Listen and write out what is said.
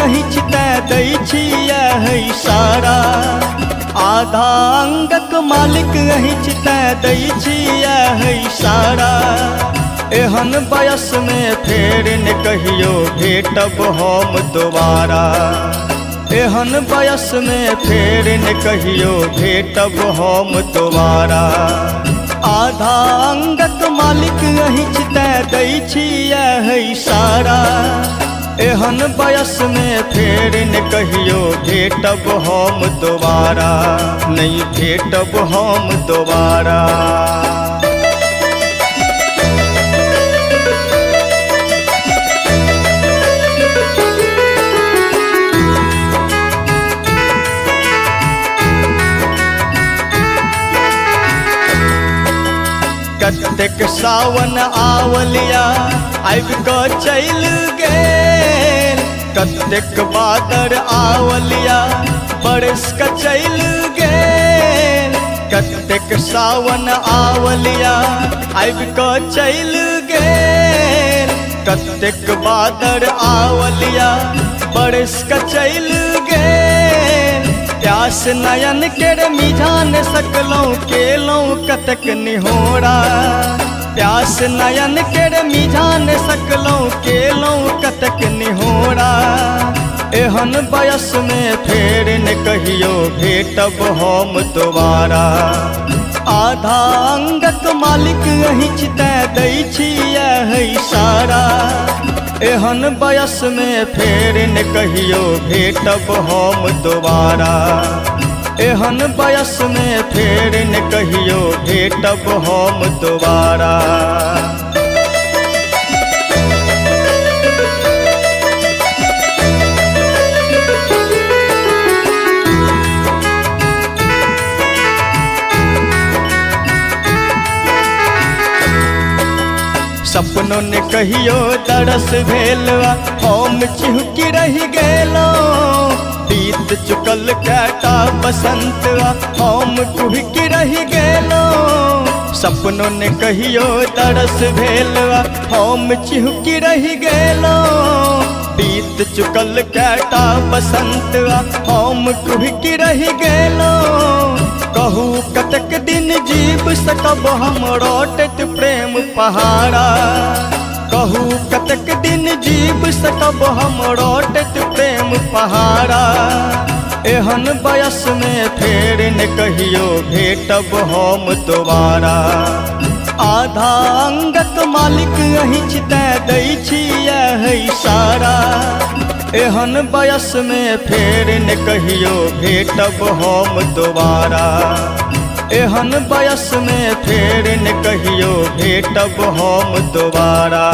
अहिच तै दै छियै है इशारा। आधा अंगक मालिक अहिच तै दै छियै है इशारा। एहन बयस में फेर न कहियो भेटब हम दोबारा। एहन बयस में फेर न कहियो भेटब हम दोबारा। आधा अंगक मालिक अहिच तै दै छियै है इशारा। एहन बयस में फेर न कहियो भेटब हम दोबारा। नहीं भेटब हम दोबारा। कतेक सावन आवलिया आबि कऽ चलि गेल। कतेक बादर आवलिया बरस कऽ चलि गेल। कतेक सावन आवलिया आबि कऽ चलि गेल। कतेक बादर आवलिया बरस कऽ चलि गेल। प्यास नयन केर मिझा न सकलौं केलौं कतक निहोरा। प्यास नयन केर मिझा न सकलौं केलौं कतक निहोरा। एहन बयस में फेर न कहियो भेटब हम दोबारा। आधा अंगक मालिक अहिच तै दै छियै है इशारा। एहन बयस में फेर न कहियो भेटब हम दोबारा। एहन बयस में फेर न कहियो भेटब हम दोबारा। सपनों ने कहियो दरस भेलवा हम चिहुकी रही गेलौं। बीत चुकल कैटा बसंतवा हम कुहकी रही गेलौं। सपनों ने कहियो दरस भेलवा हम चिहुकी रही गेलौं। बीत चुकल कैटा बसंतवा हम कुहकी रही गेलौं। कहू कतक दिन जीव सकब हम रटत प्रेम पहाड़ा। कहू कतक दिन जीव सकब हम रटत प्रेम पहाड़ा। एहन बयस में फेर न कहियो भेटब हम दोबारा। आधा अंगक मालिक अहिच तै दै छियै है इशारा। एहन बयस में फेर न कहियो भेटब हम दोबारा। एहन बयस में फेर न कहियो भेटब हम दोबारा।